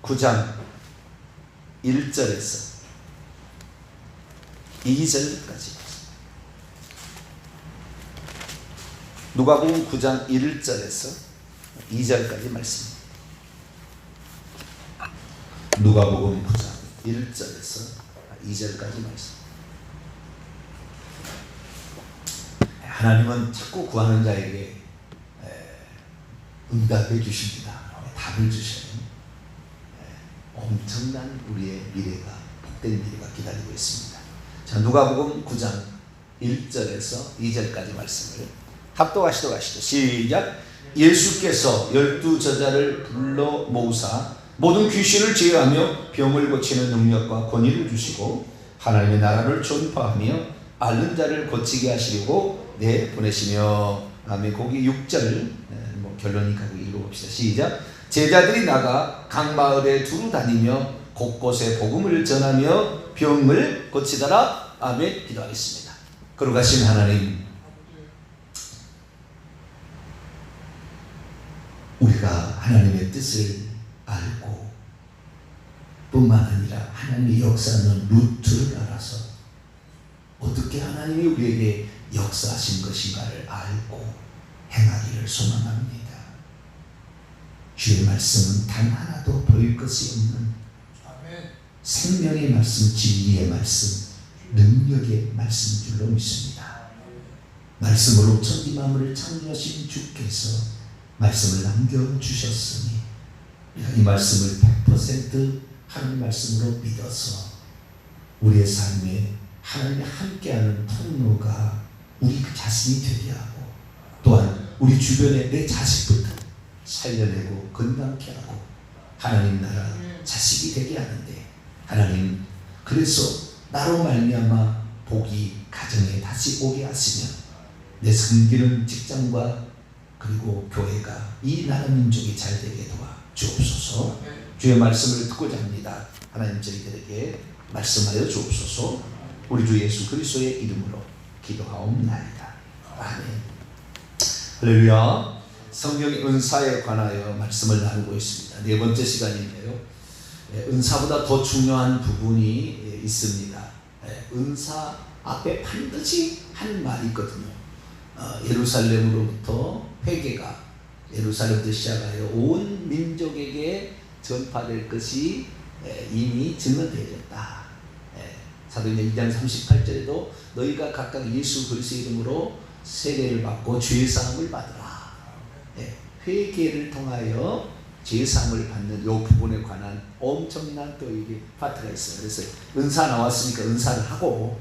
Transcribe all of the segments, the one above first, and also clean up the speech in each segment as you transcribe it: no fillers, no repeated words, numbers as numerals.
9장 1절에서 2절까지. 누가복음 9장 1절에서 2절까지 말씀입니다. 누가복음 9장 1절에서 2절까지 말씀. 하나님은 자꾸 구하는 자에게 응답해 주십니다. 답을 주셔요. 엄청난 우리의 미래가, 복된 미래가 기다리고 있습니다. 자, 누가복음 9장 1절에서 2절까지 말씀을 합독하시도록 하시죠. 시작. 예수께서 12 제자를 불러 모으사 모든 귀신을 제어하며 병을 고치는 능력과 권위를 주시고 하나님의 나라를 전파하며 앓는 자를 고치게 하시려고 보내시며. 아멘. 거기 6절 결론이 가고 읽어봅시다. 시작. 제자들이 나가 각 마을에 두루 다니며 곳곳에 복음을 전하며 병을 고치더라. 아멘. 기도하겠습니다. 거룩하신 하나님, 우리가 하나님의 뜻을 알고 뿐만 아니라 하나님의 역사하는 루트를 알아서 어떻게 하나님이 우리에게 역사하신 것인가를 알고 행하기를 소망합니다. 주의 말씀은 단 하나도 보일 것이 없는 생명의 말씀, 진리의 말씀, 능력의 말씀인 줄로 믿습니다. 말씀으로 천지 만물을 창조하신 주께서 말씀을 남겨주셨으니 이 말씀을 100% 하나님 말씀으로 믿어서 우리의 삶에 하나님이 함께하는 통로가 우리 자신이 되게 하고, 또한 우리 주변에 내 자식부터 살려내고 건강케 하고 하나님 나라 자식이 되게 하는데, 하나님 그래서 나로 말미암아 복이 가정에 다시 오게 하시며 내 섬기는 직장과 그리고 교회가 이 나라 민족이 잘 되게 도와 주옵소서. 주의 말씀을 듣고자 합니다. 하나님 저희들에게 말씀하여 주옵소서. 우리 주 예수 그리스도의 이름으로 기도하옵나이다. 아멘. 할렐루야. 성령의 은사에 관하여 말씀을 나누고 있습니다. 네 번째 시간인데요. 은사보다 더 중요한 부분이 있습니다. 은사 앞에 반드시 한 말이 있거든요. 예루살렘으로부터 회개가 예루살렘부터 시작하여 온 민족에게 전파될 것이 이미 증언되어졌다. 사도행전 2장 38절에도 너희가 각각 예수 그리스도의 이름으로 세례를 받고 죄사함을 받으라. 회개를 통하여 죄사함을 받는 이 부분에 관한 엄청난 또 이게 파트가 있어요. 그래서 은사 나왔으니까 은사를 하고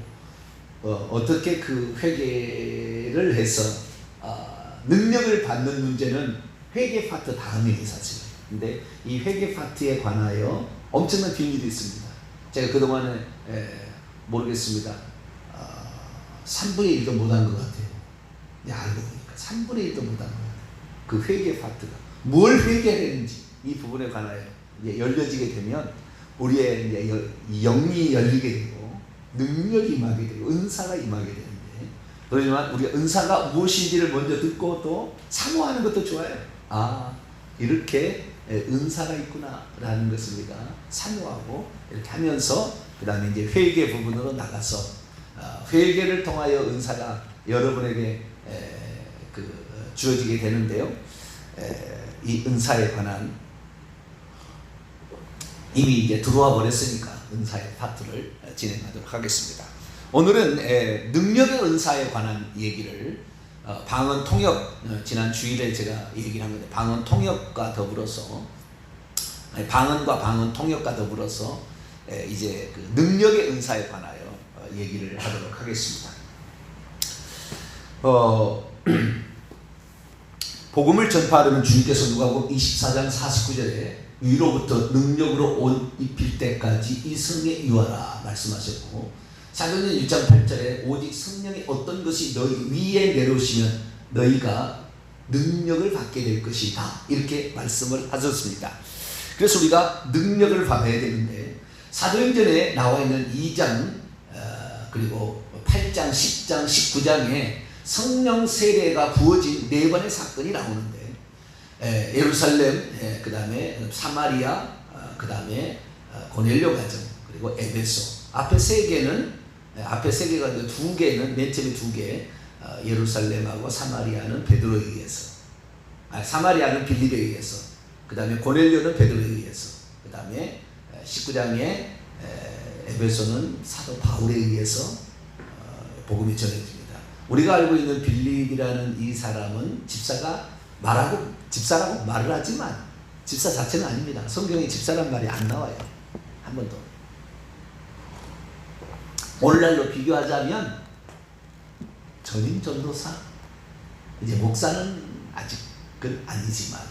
어떻게 그 회개를 해서 능력을 받는 문제는 회개 파트 다음에 사실. 근데 이 회개 파트에 관하여 엄청난 비밀이 있습니다. 제가 그동안에 모르겠습니다. 3분의 1도 못한 것 같아요. 알고 보니까 3분의 1도 못한 것 같아요. 그 회개 파트가 뭘 회개하는지 이 부분에 관하여 이제 열려지게 되면 우리의 이제 영이 열리게 되고 능력이 임하게 되고 은사가 임하게 되는데, 그렇지만 우리가 은사가 무엇인지를 먼저 듣고 또 사모하는 것도 좋아요. 이렇게 은사가 있구나라는 것을 우리가 사모하고 이렇게 하면서 그 다음에 이제 회개 부분으로 나가서 회개를 통하여 은사가 여러분에게 주어지게 되는데요. 이 은사에 관한 이미 이제 들어와 버렸으니까 은사의 파트를 진행하도록 하겠습니다. 오늘은 능력의 은사에 관한 얘기를 방언 통역, 지난 주일에 제가 얘기를 한 건데 방언 통역과 더불어서 방언과 방언 통역과 더불어서 이제 그 능력의 은사에 관하여 얘기를 하도록 하겠습니다. 복음을 전파하려면 주님께서 누가복음 24장 49절에 위로부터 능력으로 옷 입힐 때까지 이 성에 유하라 말씀하셨고, 사도행전 1장 8절에 오직 성령의 어떤 것이 너희 위에 내려오시면 너희가 능력을 받게 될 것이다 이렇게 말씀을 하셨습니다. 그래서 우리가 능력을 받아야 되는데, 사도행전에 나와 있는 2장 그리고 8장 10장 19장에 성령 세례가 부어진 4번의 사건이 나오는데 예루살렘, 그 다음에 사마리아, 그 다음에 고넬료 가정, 그리고 에베소. 앞에 세 개가 두 개는 맨 처음에 두 개, 예루살렘하고 사마리아는 베드로에 의해서, 사마리아는 빌립에 의해서, 그 다음에 고넬료는 베드로에 의해서, 그 다음에 19장에 에베소는 사도 바울에 의해서 복음이 전해집니다. 우리가 알고 있는 빌립이라는 이 사람은 집사라고 말을 하지만 집사 자체는 아닙니다. 성경에 집사란 말이 안 나와요. 한 번도. 오늘날로 비교하자면 전임 전도사, 이제 목사는 아직은 아니지만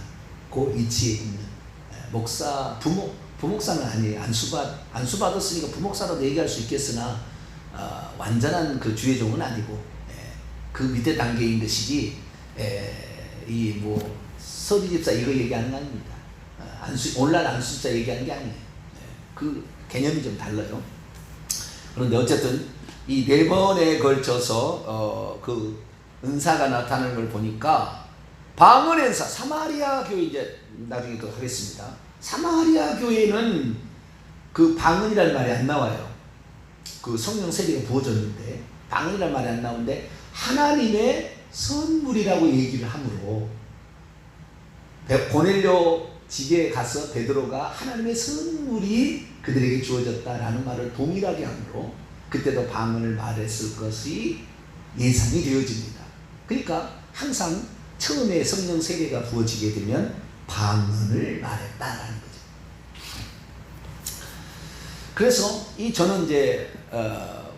그 위치에 있는 목사, 부목사는 아니에요. 안수 받았으니까 부목사라도 얘기할 수 있겠으나 완전한 그 주의 종은 아니고 그 밑에 단계인 것이지 이 뭐 서리 집사 이거 얘기하는 거 아닙니다. 오늘날 안수 집사 얘기하는 게 아니에요. 그 개념이 좀 달라요. 그런데 어쨌든 이 네 번에 걸쳐서 그 은사가 나타나는 걸 보니까 방언의 은사, 사마리아 교회 이제 나중에 또 하겠습니다. 사마리아 교회는 그 방언이라는 말이 안 나와요. 그 성령 세례가 부어졌는데 방언이라는 말이 안 나오는데 하나님의 선물이라고 얘기를 하므로 고넬료 집에 가서 베드로가 하나님의 선물이 그들에게 주어졌다라는 말을 동일하게 하므로 그때도 방언을 말했을 것이 예상이 되어집니다. 그러니까 항상 처음에 성령 세례가 부어지게 되면 방언을 말했다라는 거죠. 그래서 저는 이제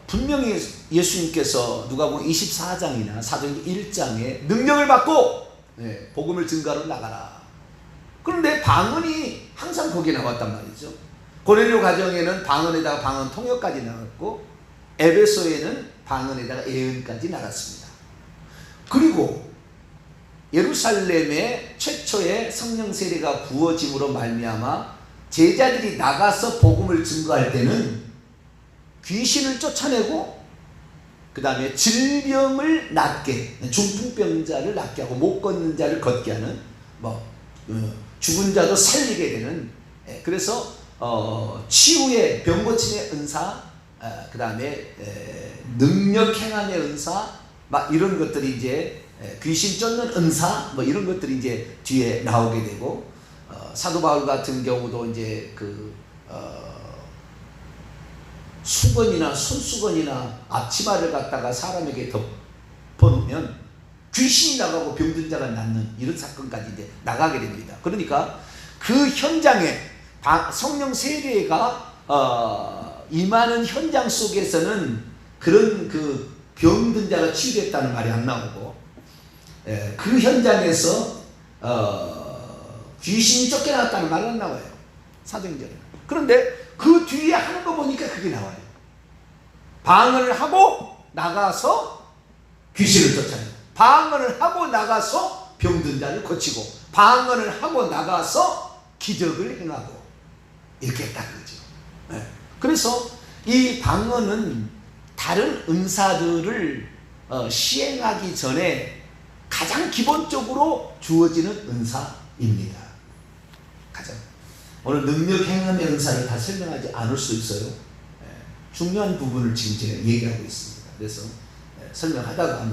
분명히 예수님께서 누가복음 24장이나 사도행전 1장에 능력을 받고 복음을 증거하러 나가라. 그런데 방언이 항상 거기에 나왔단 말이죠. 고넬료 가정에는 방언에다가 방언 통역까지 나왔고 에베소에는 방언에다가 예언까지 나갔습니다. 그리고 예루살렘에 최초의 성령 세례가 부어짐으로 말미암아 제자들이 나가서 복음을 증거할 때는 귀신을 쫓아내고 그 다음에 질병을 낫게, 중풍병자를 낫게 하고 못 걷는 자를 걷게 하는 죽은 자도 살리게 되는, 그래서 치유의 병 고침의 은사, 그 다음에 능력 행함의 은사, 막 이런 것들이 이제 귀신 쫓는 은사, 뭐 이런 것들이 이제 뒤에 나오게 되고, 사도 바울 같은 경우도 이제 수건이나 손수건이나 앞치마를 갖다가 사람에게 덮어놓으면 귀신이 나가고 병든 자가 낫는 이런 사건까지 이제 나가게 됩니다. 그러니까 그 현장에 성령 세례가 임하는 현장 속에서는 그런 그 병든 자가 치유됐다는 말이 안 나오고, 그 현장에서 귀신이 쫓겨났다는 말은 안 나와요. 사도행전에. 그런데 그 뒤에 하는 거 보니까 그게 나와요. 방언을 하고 나가서 귀신을 쫓아내고, 방언을 하고 나가서 병든 자를 고치고, 방언을 하고 나가서 기적을 행하고, 이렇게 했다는 거죠. 그래서 이 방언은 다른 은사들을 시행하기 전에 가장 기본적으로 주어지는 은사입니다. 오늘 능력 행함의 은사를 다 설명하지 않을 수 있어요. 중요한 부분을 지금 제가 얘기하고 있습니다. 그래서 설명하다가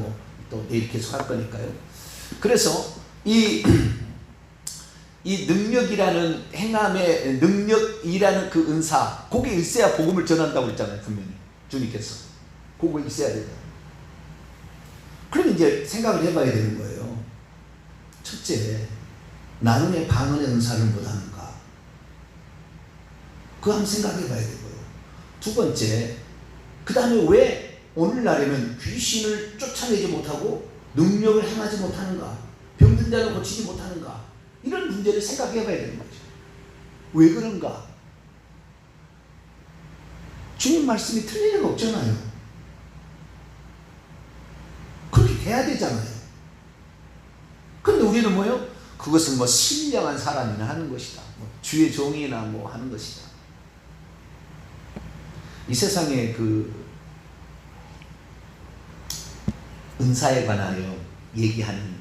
또 내일 계속 할 거니까요. 그래서 이 능력이라는 행함의 능력이라는 그 은사, 그게 있어야 복음을 전한다고 했잖아요. 분명히 주님께서 그거 있어야 된다. 그럼 이제 생각을 해봐야 되는 거예요. 첫째, 나는 왜 방언의 은사를 못하는가? 그거 한번 생각해 봐야 되고요. 두 번째, 그 다음에 왜 오늘날에는 귀신을 쫓아내지 못하고 능력을 행하지 못하는가? 병든 자를 고치지 못하는가? 이런 문제를 생각해 봐야 되는 거죠. 왜 그런가? 주님 말씀이 틀릴 리가 없잖아요. 그렇게 돼야 되잖아요. 근데 우리는 뭐요? 그것은 신령한 사람이나 하는 것이다. 주의 종이나 하는 것이다. 이 세상에 그 은사에 관하여 얘기하는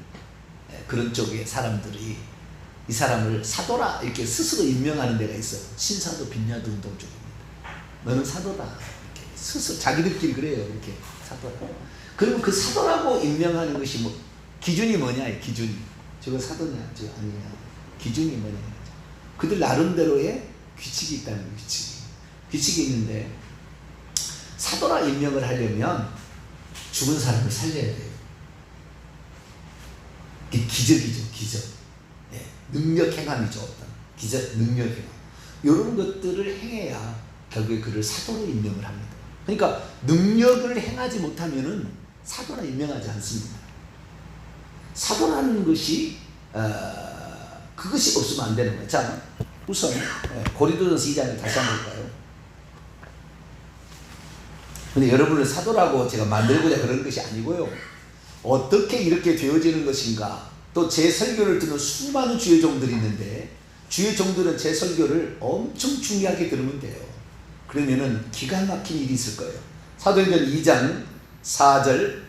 그런 쪽의 사람들이 이 사람을 사도라 이렇게 스스로 임명하는 데가 있어요. 신사도 빈야도 운동 쪽입니다. 너는 사도다 이렇게 스스로 자기들끼리 그래요. 이렇게 사도라. 그리고 그 사도라고 임명하는 것이 뭐 기준이 뭐냐? 기준이 저거 사도냐? 저거 아니냐? 기준이 뭐냐? 그들 나름대로의 규칙이 있다는 거예요. 규칙이 있는데 사도라 임명을 하려면 죽은 사람을 살려야 돼요. 이게 기적이죠. 기적. 네. 능력 행함이죠. 어떤 기적, 능력 행함. 이런 것들을 행해야 결국에 그를 사도로 임명을 합니다. 그러니까 능력을 행하지 못하면은 사도라 임명하지 않습니다. 사도라는 것이 그것이 없으면 안 되는 거예요. 자, 우선 고린도전서 2장을 다시 한번 볼까요? 근데 여러분을 사도라고 제가 만들고자 그런 것이 아니고요. 어떻게 이렇게 되어지는 것인가? 또 제 설교를 듣는 수많은 주의 종들이 있는데 주의 종들은 제 설교를 엄청 중요하게 들으면 돼요. 그러면은 기가 막힌 일이 있을 거예요. 사도행전 2장 4절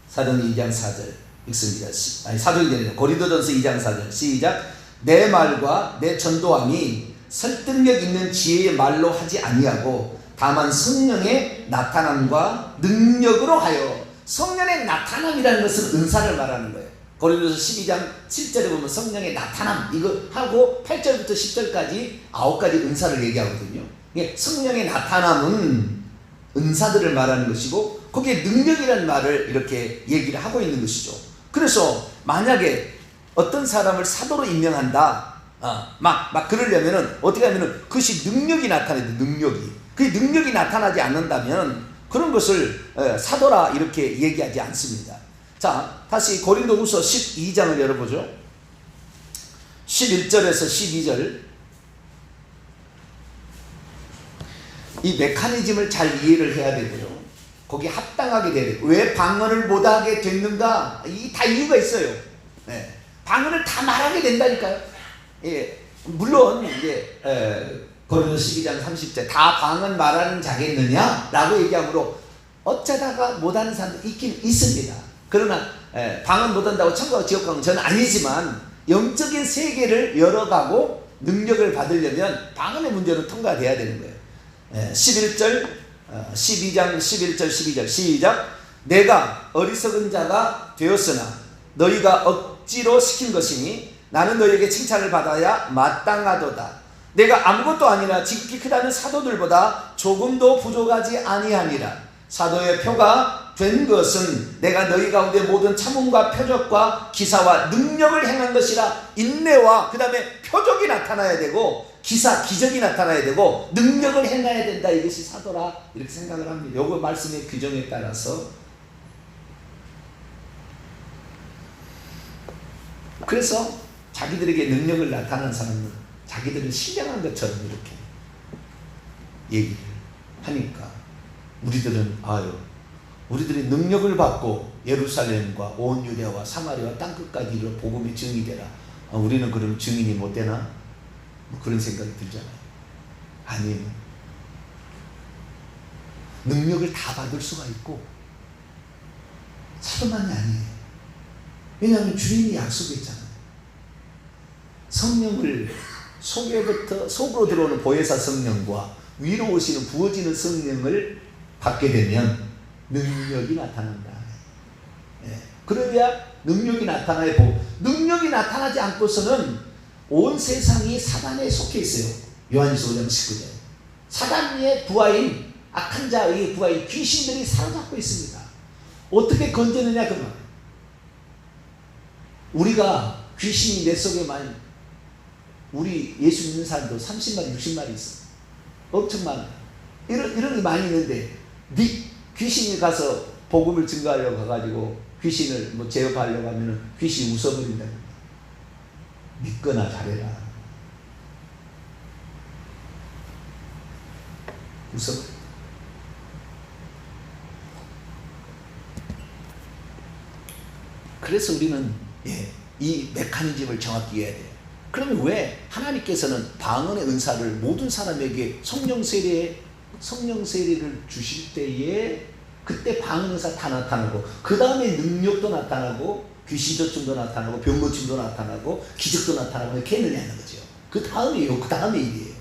사도행전 2장 4절 읽습니다. 사도행전 고린도전서 2장 4절 시작. 내 말과 내 전도함이 설득력 있는 지혜의 말로 하지 아니하고 다만 성령의 나타남과 능력으로 하여. 성령의 나타남이라는 것은 은사를 말하는 거예요. 고린도서 12장 7절에 보면 성령의 나타남 이거 하고 8절부터 10절까지 9가지 은사를 얘기하거든요. 성령의 나타남은 은사들을 말하는 것이고 거기에 능력이라는 말을 이렇게 얘기를 하고 있는 것이죠. 그래서 만약에 어떤 사람을 사도로 임명한다 막 그러려면은 어떻게 하면은 그것이 능력이 나타나야 돼. 능력이. 그 능력이 나타나지 않는다면 그런 것을 사도라 이렇게 얘기하지 않습니다. 자, 다시 고린도후서 12장을 열어보죠. 11절에서 12절 이 메커니즘을 잘 이해를 해야 되고요. 거기에 합당하게 돼야 돼요. 왜 방언을 못하게 됐는가? 다 이유가 있어요. 네. 방언을 다 말하게 된다니까요. 예. 물론 이제 고린도서 12장 30절 다 방언 말하는 자겠느냐? 라고 얘기하므로 어쩌다가 못하는 사람도 있긴 있습니다. 그러나 방언 못한다고 천국과 지옥 가는 저는 아니지만 영적인 세계를 열어가고 능력을 받으려면 방언의 문제는 통과돼야 되는 거예요. 11절 12장 11절 12절 시작. 내가 어리석은 자가 되었으나 너희가 억지로 시킨 것이니 나는 너희에게 칭찬을 받아야 마땅하도다. 내가 아무것도 아니라 지극히 크다는 사도들보다 조금도 부족하지 아니하니라. 사도의 표가 된 것은 내가 너희 가운데 모든 참음과 표적과 기사와 능력을 행한 것이라. 인내와 그 다음에 표적이 나타나야 되고 기적이 나타나야 되고 능력을 행해야 된다. 이것이 사도라 이렇게 생각을 합니다. 요거 말씀의 규정에 따라서. 그래서 자기들에게 능력을 나타나는 사람은 자기들은 신령한 것처럼 이렇게 얘기를 하니까 우리들이 능력을 받고 예루살렘과 온 유대와 사마리아 땅끝까지 이르러 복음의 증인이 되라. 우리는 그럼 증인이 못 되나? 뭐 그런 생각이 들잖아요. 아니에요. 능력을 다 받을 수가 있고 사도만이 아니에요. 왜냐하면 주님이 약속했잖아요. 성령을 속으로 들어오는 보혜사 성령과 위로 오시는 부어지는 성령을 받게 되면 능력이 나타난다. 그래야 능력이 나타나야 보고 능력이 나타나지 않고서는 온 세상이 사단에 속해 있어요. 요한일서 5장 19절. 사단의 부하인 악한 자의 부하인 귀신들이 사로잡고 있습니다. 어떻게 건지느냐 그 말. 우리가 귀신이 내 속에 많이 우리 예수 믿는 사람도 30마리 60마리 있어. 엄청 많아. 이런 게 많이 있는데 귀신이 가서 복음을 증거하려고 가가지고 귀신을 뭐 제어하려고 하면은 귀신이 웃어버린다. 믿거나 잘해라. 웃어버린다. 그래서 우리는 이 메커니즘을 정확히 이해해야 돼요. 그러면 왜 하나님께서는 방언의 은사를 모든 사람에게 성령 세례를 주실 때에 그때 방언 은사 다 나타나고 그 다음에 능력도 나타나고 귀신 조충도 나타나고 병고침도 나타나고 기적도 나타나고 이렇게 했느냐는 거죠. 그 다음이에요. 그 다음에 일이에요.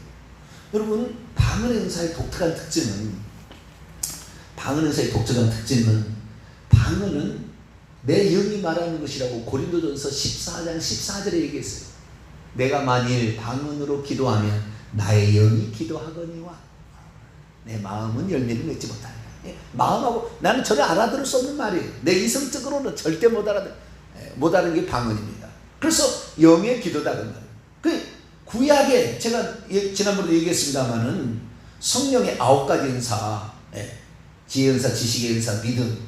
여러분, 방언의 은사의 독특한 특징은 방언은 내 영이 말하는 것이라고 고린도전서 14장 14절에 얘기했어요. 내가 만일 방언으로 기도하면 나의 영이 기도하거니와 내 마음은 열매를 맺지 못하리라. 마음하고 나는 전혀 알아들을 수 없는 말이에요. 내 이성적으로는 절대 못 알아듣는 게 방언입니다. 그래서 영의 기도다 그 말이에요. 그 구약에 제가 지난번에도 얘기했습니다마는 성령의 9가지 은사, 지혜 은사, 지식의 은사, 믿음,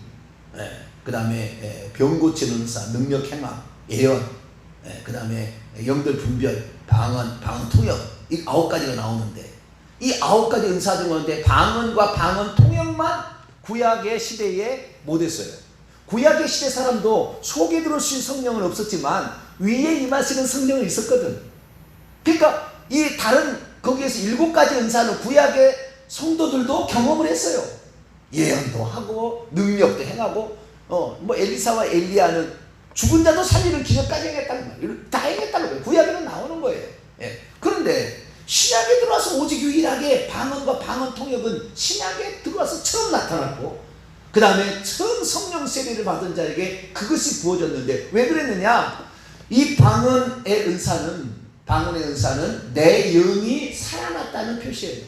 그 다음에 병 고치는 은사, 능력 행함, 예언, 그 다음에 영들 분별, 방언 통역, 이 9가지가 나오는데 이 9가지 은사들 가운데 방언과 방언 통역만 구약의 시대에 못했어요. 구약의 시대 사람도 속에 들어오신 성령은 없었지만 위에 임하시는 성령은 있었거든. 그러니까 이 다른 거기에서 7가지 은사는 구약의 성도들도 경험을 했어요. 예언도 하고 능력도 행하고 뭐 엘리사와 엘리야는 죽은 자도 살리는 기적까지 행했다는 말이에요. 다 행했다는 거예요. 구약에는 나오는 거예요. 그런데 신약에 들어와서 오직 유일하게 방언과 방언 통역은 신약에 들어와서 처음 나타났고 그 다음에 처음 성령 세례를 받은 자에게 그것이 부어졌는데 왜 그랬느냐? 이 방언의 은사는 내 영이 살아났다는 표시예요.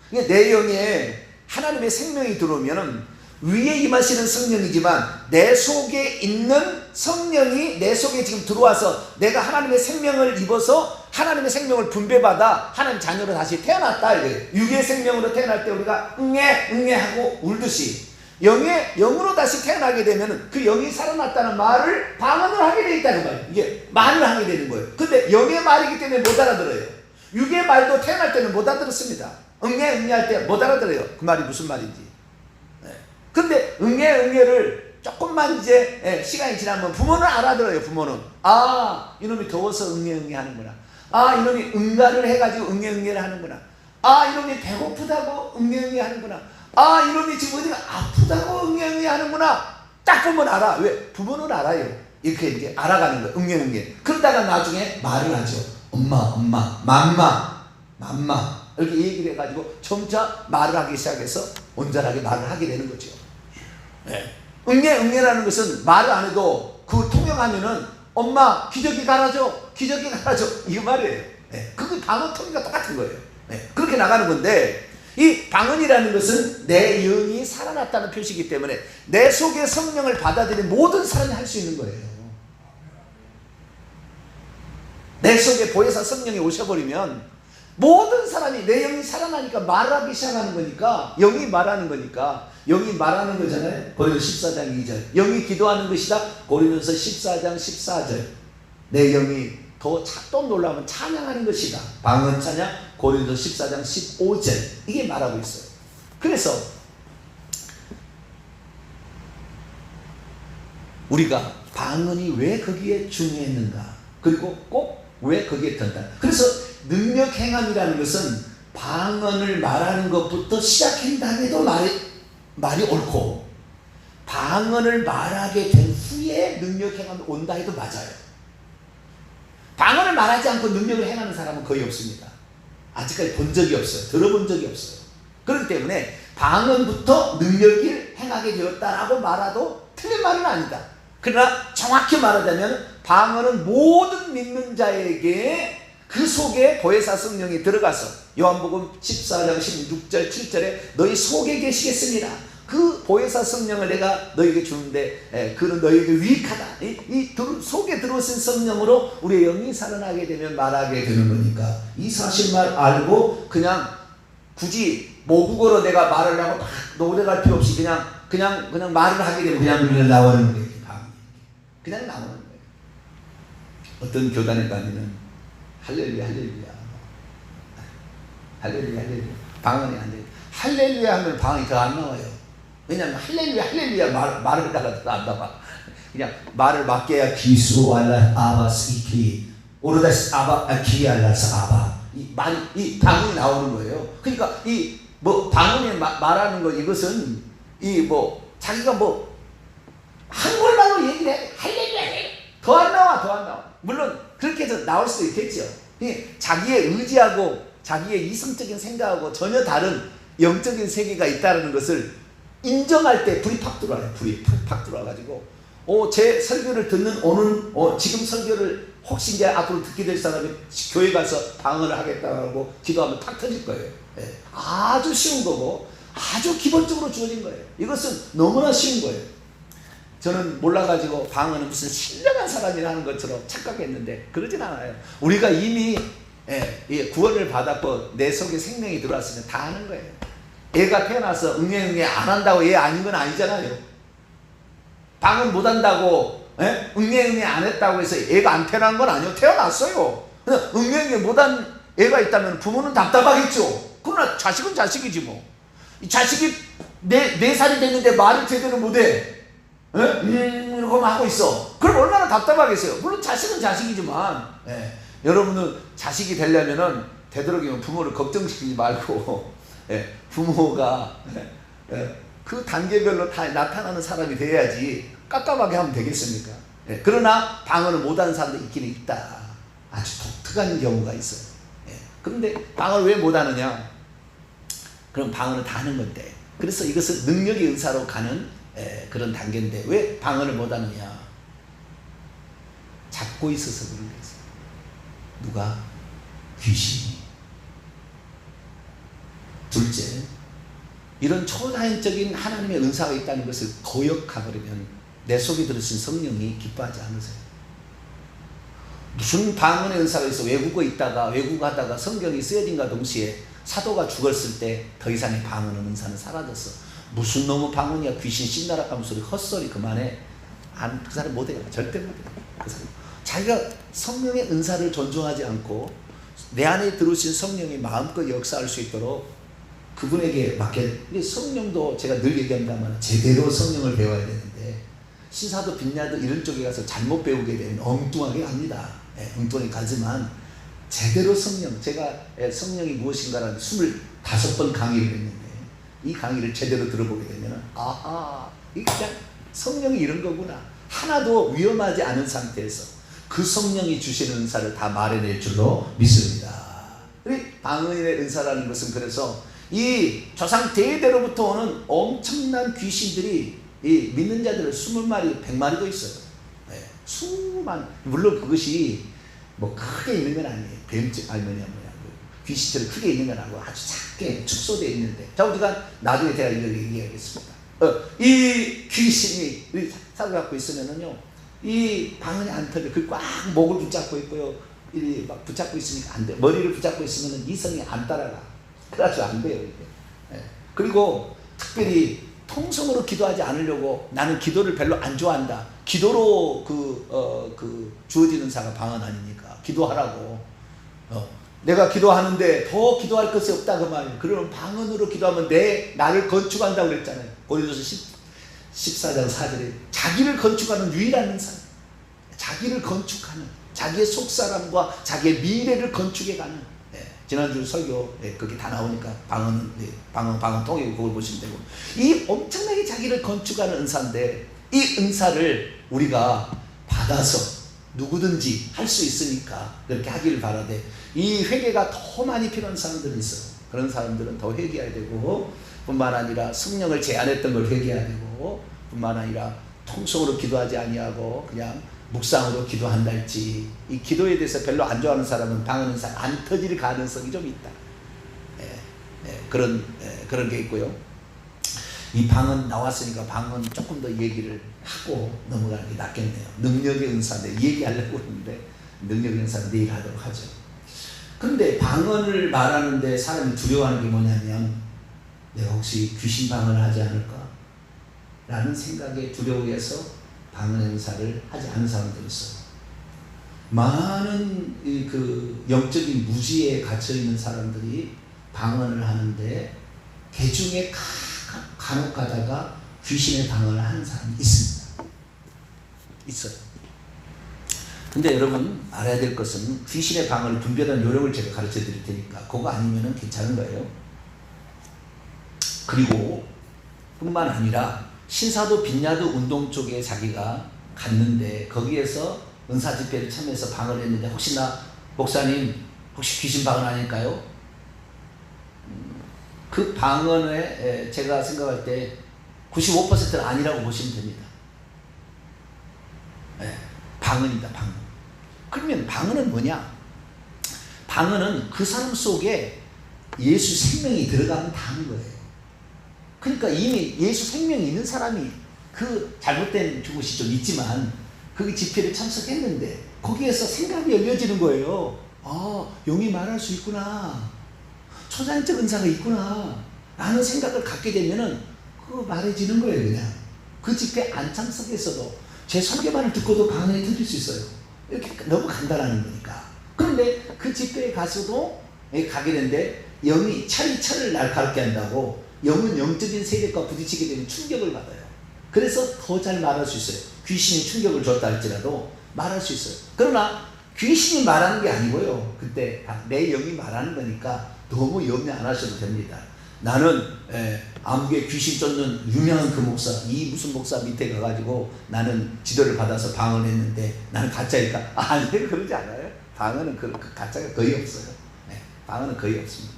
내 영에 하나님의 생명이 들어오면 위에 임하시는 성령이지만 내 속에 있는 성령이 내 속에 지금 들어와서 내가 하나님의 생명을 입어서 하나님의 생명을 분배받아 하나님 자녀로 다시 태어났다 이거예요. 육의 생명으로 태어날 때 우리가 응애 하고 울듯이 영으로 다시 태어나게 되면 그 영이 살아났다는 말을 방언을 하게 되어 있다는 거예요. 이게 말을 하게 되는 거예요. 근데 영의 말이기 때문에 못 알아들어요. 육의 말도 태어날 때는 못 알아들었습니다. 응애 할 때 못 알아들어요. 그 말이 무슨 말인지. 근데 응애를 조금만 이제 시간이 지나면 부모는 알아들어요. 부모는 이놈이 더워서 응애 하는구나. 이놈이 응가를 해가지고 응애를 하는구나. 이놈이 배고프다고 응애 하는구나. 이놈이 지금 어디가 아프다고 응애 하는구나. 딱 보면 알아. 왜? 부모는 알아요. 이렇게 이제 알아가는 거예요. 응애. 그러다가 나중에 말을 하죠. 엄마, 맘마 이렇게 얘기를 해가지고 점차 말을 하기 시작해서 온전하게 말을 하게 되는 거죠. 응애라는 것은 말을 안 해도 그 통역하면은 엄마 기저귀 갈아줘 이거 말이에요. 그게 방언 통역과 똑같은 거예요. 그렇게 나가는 건데 이 방언이라는 것은 내 영이 살아났다는 표시이기 때문에 내 속에 성령을 받아들인 모든 사람이 할 수 있는 거예요. 내 속에 보혜사 성령이 오셔버리면 모든 사람이 내 영이 살아나니까 말하기 시작하는 거니까 영이 말하는 거니까 영이 말하는 거잖아요. 고린도서 14장 2절 영이 기도하는 것이다. 고린도서 14장 14절 내 영이 또 놀라면 찬양하는 것이다. 방언 찬양 고린도서 14장 15절 이게 말하고 있어요. 그래서 우리가 방언이 왜 거기에 중요했는가 그리고 꼭 왜 거기에 든다. 그래서 능력 행함이라는 것은 방언을 말하는 것부터 시작한다해도 말이 옳고 방언을 말하게 된 후에 능력 행함이 온다 해도 맞아요. 방언을 말하지 않고 능력을 행하는 사람은 거의 없습니다. 아직까지 본 적이 없어요. 들어본 적이 없어요. 그렇기 때문에 방언부터 능력을 행하게 되었다라고 말해도 틀린 말은 아니다. 그러나 정확히 말하자면 방언은 모든 믿는 자에게 그 속에 보혜사 성령이 들어가서 요한복음 14장 16절 7절에 너희 속에 계시겠습니다. 그 보혜사 성령을 내가 너에게 주는데 그는 너에게 유익하다. 이 속에 들어오신 성령으로 우리의 영이 살아나게 되면 말하게 되는 거니까 이 사실만 알고 그냥 굳이 모국어로 내가 말을 하고 막 노래할 필요 없이 그냥 말을 하게 되면 그냥 나오는 거예요. 그냥 나오는 거예요. 어떤 교단에 가면은 할렐루야 방언이 안 돼요. 할렐루야 하면 방언이 더 안 나와요. 왜냐하면 할렐루야 말을 하다가 안 나와. 그냥 말을 맡겨야 기수 알라 아바스 이키 오르다스 아바 기알라스 아바 이 방언이 나오는 거예요. 그러니까 이 뭐 방언이 말하는 거 이것은 이 뭐 자기가 뭐 한국말로 얘기를 해 할렐루야 더 안 나와. 물론 그렇게 해서 나올 수도 있겠죠. 자기의 의지하고 자기의 이성적인 생각하고 전혀 다른 영적인 세계가 있다는 것을 인정할 때 불이 팍 들어와요. 불이 팍 들어와가지고 제 설교를 듣는 지금 설교를 혹시 이제 앞으로 듣게 될 사람이 교회 가서 방언을 하겠다고 기도하면 탁 터질 거예요. 아주 쉬운 거고 아주 기본적으로 주어진 거예요. 이것은 너무나 쉬운 거예요. 저는 몰라가지고 방언은 무슨 신령한 사람이 하는 것처럼 착각했는데 그러진 않아요. 우리가 이미 구원을 받았고 내 속에 생명이 들어왔으면 다 하는 거예요. 애가 태어나서 응애 안 한다고 얘 아닌 건 아니잖아요. 방언 못 한다고 응애 안 했다고 해서 애가 안 태어난 건 아니에요. 태어났어요. 응애 못한 애가 있다면 부모는 답답하겠죠. 그러나 자식은 자식이지 뭐. 이 자식이 4살이 됐는데 말을 제대로 못해. 이러고만 하고 있어. 그럼 얼마나 답답하겠어요. 물론 자식은 자식이지만 여러분은 자식이 되려면은 되도록이면 부모를 걱정시키지 말고 부모가 그 단계별로 다 나타나는 사람이 돼야지 깝깝하게 하면 되겠습니까? 그러나 방언을 못하는 사람도 있기는 있다. 아주 독특한 경우가 있어요. 그런데 방언을 왜 못하느냐? 그럼 방언을 다 하는 건데. 그래서 이것은 능력의 은사로 가는 그런 단계인데 왜 방언을 못하느냐? 잡고 있어서 그런 거예요. 누가? 귀신이. 둘째, 이런 초자연적인 하나님의 은사가 있다는 것을 거역하버리면 내 속에 들으신 성령이 기뻐하지 않으세요. 무슨 방언의 은사가 있어. 외국어 하다가 성경이 쓰여진과 동시에 사도가 죽었을 때 더 이상의 방언의 은사는 사라졌어. 무슨 놈의 방언이야. 귀신 신나라 하면 소리 헛소리 그만해. 그 사람 못해요. 절대 못해요. 그 사람. 자기가 성령의 은사를 존중하지 않고 내 안에 들어오신 성령이 마음껏 역사할 수 있도록 그분에게 맡겨. 성령도 제가 늘 얘기합니다만 제대로 성령을 배워야 되는데 신사도 빈야도 이런 쪽에 가서 잘못 배우게 되면 엉뚱하게 갑니다. 엉뚱하게 가지만 제대로 성령, 제가 성령이 무엇인가라는 25번 강의를 했는데 이 강의를 제대로 들어보게 되면 아하, 이게 그냥 성령이 이런 거구나. 하나도 위험하지 않은 상태에서 그 성령이 주시는 은사를 다 말해낼 줄로 믿습니다. 방언의 은사라는 것은 그래서 이 조상 대대로부터 오는 엄청난 귀신들이 이 믿는 자들을 20마리, 100마리도 있어요. 물론 그것이 뭐 크게 있는 건 아니에요. 뱀집 귀신처럼 크게 있는 건 아니고 아주 작게 축소되어 있는데. 자, 우리가 나중에 제가 이걸 얘기하겠습니다. 이 귀신이 우리 사고 갖고 있으면은요, 이 방언이 안 터져. 그 꽉 목을 붙잡고 있고요. 이 막 붙잡고 있으니까 안 돼. 머리를 붙잡고 있으면은 이성이 안 따라가. 그래서 안 돼요, 이게. 그리고 특별히 통성으로 기도하지 않으려고 나는 기도를 별로 안 좋아한다. 기도로 주어지는 사가 방언 아닙니까? 기도하라고. 내가 기도하는데 더 기도할 것이 없다 그 말이에요. 그러면 방언으로 기도하면 나를 건축한다고 그랬잖아요. 고린도서 14장 4절에 자기를 건축하는 유일한 사람. 자기를 건축하는, 자기의 속사람과 자기의 미래를 건축해가는. 지난주 설교 그게 다 나오니까 방언 통해 그걸 보시면 되고, 이 엄청나게 자기를 건축하는 은사인데 이 은사를 우리가 받아서 누구든지 할 수 있으니까 그렇게 하기를 바라되, 이 회개가 더 많이 필요한 사람들이 있어요. 그런 사람들은 더 회개해야 되고, 뿐만 아니라 성령을 제한했던 걸 회개해야 되고, 뿐만 아니라 통성으로 기도하지 아니하고 그냥 묵상으로 기도한다 할지, 이 기도에 대해서 별로 안 좋아하는 사람은 방언 은사 안 터질 가능성이 좀 있다. 그런 게 있고요. 이 방언 나왔으니까 방언 조금 더 얘기를 하고 넘어가는 게 낫겠네요. 능력의 은사인데 얘기하려고 했는데 능력의 은사는 내일 하도록 하죠. 그런데 방언을 말하는데 사람이 두려워하는 게 뭐냐면, 내가 혹시 귀신 방언을 하지 않을까? 라는 생각에 두려워해서 방언의 은사를 하지 않은 사람들이 있어요. 많은 그 영적인 무지에 갇혀있는 사람들이 방언을 하는데 그 중에 간혹 가다가 귀신의 방언을 하는 사람이 있습니다. 있어요. 근데 여러분 알아야 될 것은 귀신의 방언을 분별하는 요령을 제가 가르쳐 드릴 테니까 그거 아니면 괜찮은 거예요. 그리고 뿐만 아니라 신사도 빈야도 운동 쪽에 자기가 갔는데 거기에서 은사 집회를 참여해서 방언을 했는데 혹시나 목사님 혹시 귀신 방언 아닐까요? 그 방언에 제가 생각할 때 95%는 아니라고 보시면 됩니다. 방언이다, 방언. 그러면 방언은 뭐냐? 방언은 그 사람 속에 예수 생명이 들어가면 다 하는 거예요. 그러니까 이미 예수 생명이 있는 사람이 그 잘못된 그것이 좀 있지만 그 집회를 참석했는데 거기에서 생각이 열려지는 거예요. 아, 영이 말할 수 있구나. 초자연적 은사가 있구나. 라는 생각을 갖게 되면은 그거 말해지는 거예요, 그냥. 그 집회 안 참석했어도 제 설교만을 듣고도 강연이 들릴 수 있어요. 이렇게 너무 간단한 거니까. 그런데 그 집회에 가서도 가게 되는데 영이 철을 날카롭게 한다고 영은 영적인 세력과 부딪히게 되면 충격을 받아요. 그래서 더 잘 말할 수 있어요. 귀신이 충격을 줬다 할지라도 말할 수 있어요. 그러나 귀신이 말하는 게 아니고요. 그때 내 영이 말하는 거니까 너무 염려 안 하셔도 됩니다. 나는 암흑의 귀신 쫓는 유명한 그 목사, 이 무슨 목사 밑에 가가지고 나는 지도를 받아서 방언을 했는데 나는 가짜일까? 아니요, 그러지 않아요. 방언은 그 가짜가 거의 없어요. 방언은 거의 없습니다.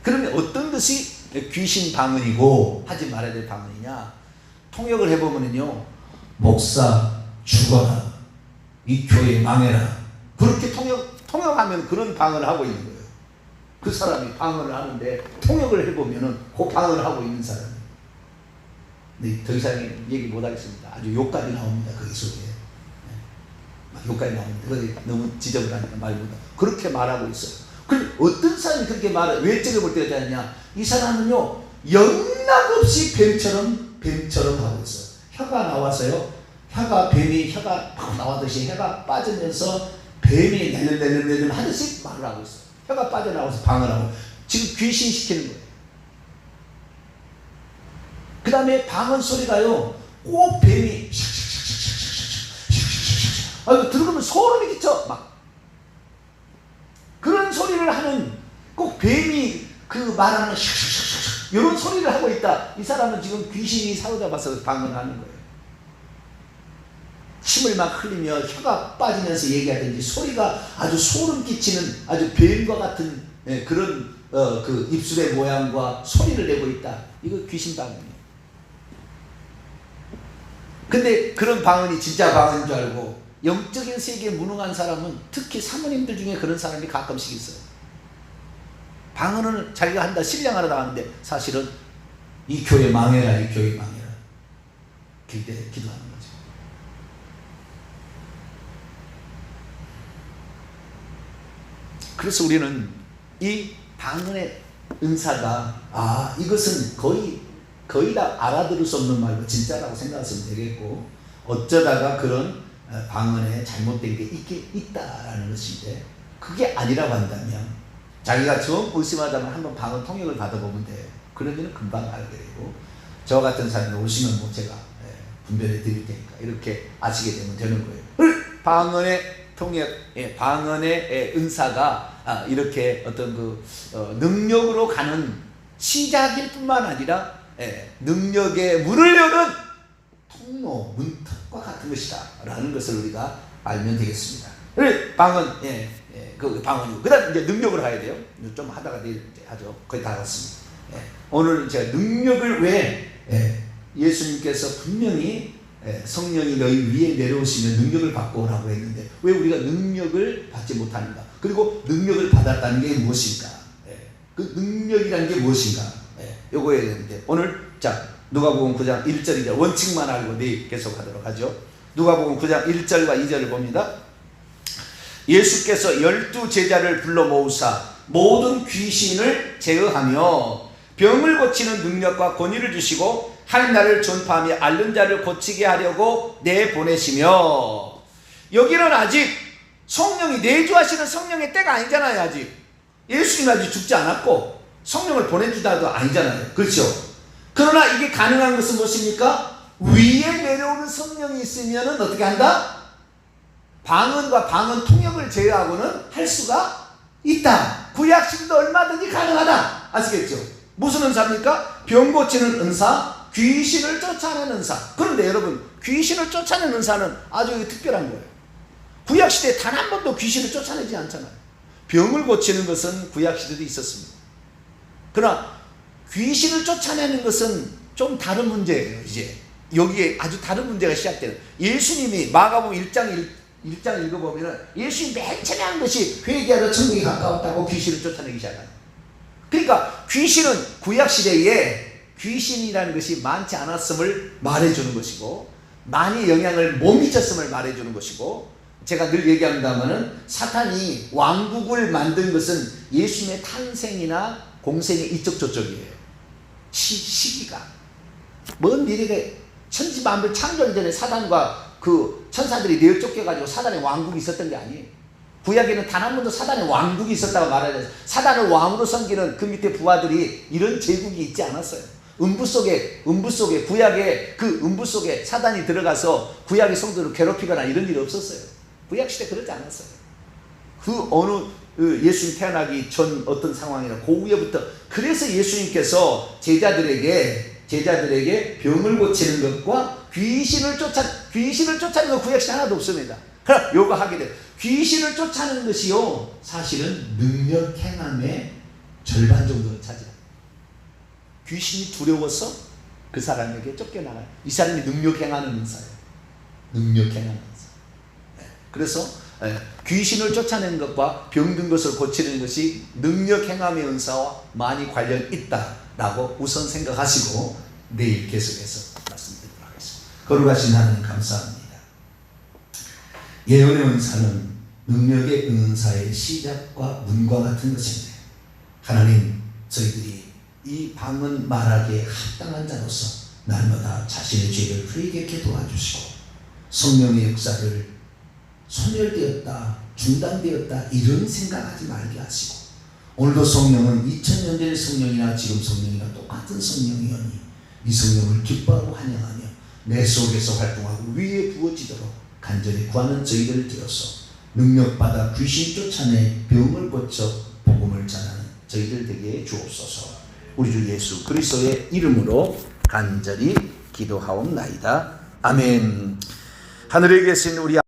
그러면 어떤 것이 귀신 방언이고 하지 말아야 될 방언이냐? 통역을 해보면요, 목사 죽어라, 이 교회 망해라, 그렇게 통역하면 그런 방언을 하고 있는 거예요. 그 사람이 방언을 하는데 통역을 해보면은 그 방언을 하고 있는 사람이. 근데 더 이상 얘기 못 하겠습니다. 아주 욕까지 나옵니다. 거기 속에. 막 욕까지 나옵니다. 그런데 너무 지저분하니까 말 못하고. 그렇게 말하고 있어요. 그럼 어떤 사람이 그렇게 말을, 외적을 볼 때가 되느냐? 이 사람은요, 영락없이 뱀처럼 하고 있어요. 혀가 나와서요, 혀가 막 나와듯이 혀가 빠지면서 뱀이 내늘 하듯이 말을 하고 있어요. 혀가 빠져나와서 방언을 하고 지금 귀신시키는 거예요. 그 다음에 방언 소리가요, 꼭 뱀이 들어보면 소름이 끼쳐. 막 그런 소리를 하는, 꼭 뱀이 그 말하는 이런 소리를 하고 있다. 이 사람은 지금 귀신이 사로잡아서 방언하는 거예요. 침을 막 흘리며 혀가 빠지면서 얘기하든지 소리가 아주 소름 끼치는 아주 뱀과 같은 그런 그 입술의 모양과 소리를 내고 있다. 이거 귀신 방언이에요. 근데 그런 방언이 진짜 방언인 줄 알고 영적인 세계에 무능한 사람은, 특히 사모님들 중에 그런 사람이 가끔씩 있어요. 방언을 자기가 한다, 신령하러 나가는데 사실은 이 교회 망해라, 이 교회 망해라, 기도하는 거죠. 그래서 우리는 이 방언의 은사가 이것은 거의 다 알아들을 수 없는 말고 진짜라고 생각하시면 되겠고, 어쩌다가 그런 방언에 잘못된 게 있다라는 것인데, 그게 아니라고 한다면 자기가 좀 의심하다면 한번 방언 통역을 받아보면 돼요. 그러면 금방 알게 되고, 저 같은 사람이 오시면 뭐 제가 분별해 드릴 테니까 이렇게 아시게 되면 되는 거예요. 방언의 통역, 방언의 은사가 이렇게 어떤 능력으로 가는 시작일 뿐만 아니라 능력의 문을 여는 통로, 문턱과 같은 것이다 라는 것을 우리가 알면 되겠습니다. 방언, 그 방언이고, 그 다음 이제 능력으로 가야 돼요. 좀 하다가 내일 하죠. 거의 다 갔습니다. 오늘 제가 능력을 왜 예수님께서 분명히 성령이 너희 위에 내려오시면 능력을 받고 오라고 했는데 왜 우리가 능력을 받지 못하는가? 그리고 능력을 받았다는 게 무엇인가? 그 능력이라는 게 무엇인가? 요거 해야 되는데, 오늘 자 누가복음 9장 1절이죠. 원칙만 알고 내일 계속하도록 하죠. 누가복음 9장 1절과 2절을 봅니다. 예수께서 12 제자를 불러 모으사 모든 귀신을 제어하며 병을 고치는 능력과 권위를 주시고 하는 날을 전파하며 앓는 자를 고치게 하려고 내보내시며. 여기는 아직 성령이 내주하시는 성령의 때가 아니잖아요. 아직 예수님 아직 죽지 않았고 성령을 보내주다도 아니잖아요. 그렇죠? 그러나 이게 가능한 것은 무엇입니까? 위에 내려오는 성령이 있으면 어떻게 한다? 방언과 방언 통역을 제외하고는 할 수가 있다. 구약시대도 얼마든지 가능하다. 아시겠죠? 무슨 은사입니까? 병 고치는 은사, 귀신을 쫓아내는 은사. 그런데 여러분, 귀신을 쫓아내는 은사는 아주 특별한 거예요. 구약시대에 단 한 번도 귀신을 쫓아내지 않잖아요. 병을 고치는 것은 구약시대도 있었습니다. 그러나 귀신을 쫓아내는 것은 좀 다른 문제예요. 이제 여기에 아주 다른 문제가 시작돼요. 예수님이 마가복음 1장 읽어보면 예수님이 맨 처음에 한 것이 회개하러 천국이 가까웠다고 귀신을 쫓아내기 시작해요. 그러니까 귀신은 구약시대에 귀신이라는 것이 많지 않았음을 말해주는 것이고, 많이 영향을 못 미쳤음을 말해주는 것이고, 제가 늘 얘기합니다마는 사탄이 왕국을 만든 것은 예수님의 탄생이나 공생의 이쪽 저쪽이에요. 시기가 먼 미래에 천지만물 창조하기 전에 사단과 그 천사들이 내어 쫓겨가지고 사단의 왕국이 있었던 게 아니에요. 구약에는 단 한 번도 사단의 왕국이 있었다고 말하지, 사단을 왕으로 섬기는 그 밑에 부하들이 이런 제국이 있지 않았어요. 음부 속에 구약의 그 음부 속에 사단이 들어가서 구약의 성도를 괴롭히거나 이런 일이 없었어요. 구약 시대 그러지 않았어요. 그 어느 예수님 태어나기 전 어떤 상황이나 그 후에부터, 그래서 예수님께서 제자들에게 병을 고치는 것과 귀신을 쫓아내는 건 구약 시대 하나도 없습니다. 그럼 요거 하게 돼요. 귀신을 쫓아내는 것이요, 사실은 능력 행함의 절반 정도를 차지합니다. 귀신이 두려워서 그 사람에게 쫓겨나가요. 이 사람이 능력 행하는 은사예요. 능력 행하는 은사. 그래서 귀신을 쫓아내는 것과 병든 것을 고치는 것이 능력 행함의 은사와 많이 관련이 있다라고 우선 생각하시고 내일 계속해서 말씀드리도록 하겠습니다. 거룩하신 하나님 감사합니다. 예언의 은사는 능력의 은사의 시작과 문과 같은 것입니다. 하나님, 저희들이 이 방언 말하기에 합당한 자로서 날마다 자신의 죄를 회개케 도와주시고, 성령의 역사를 소멸되었다, 중단되었다 이런 생각하지 말게 하시고, 오늘도 성령은 2000년 전의 성령이나 지금 성령이나 똑같은 성령이오니 이 성령을 기뻐하고 환영하며 내 속에서 활동하고 위에 부어지도록 간절히 구하는 저희들을 들어서 능력받아 귀신 쫓아내 병을 고쳐 복음을 전하는 저희들 되게 주옵소서. 우리 주 예수 그리스도의 이름으로 간절히 기도하옵나이다. 아멘. 하늘에 계신 우리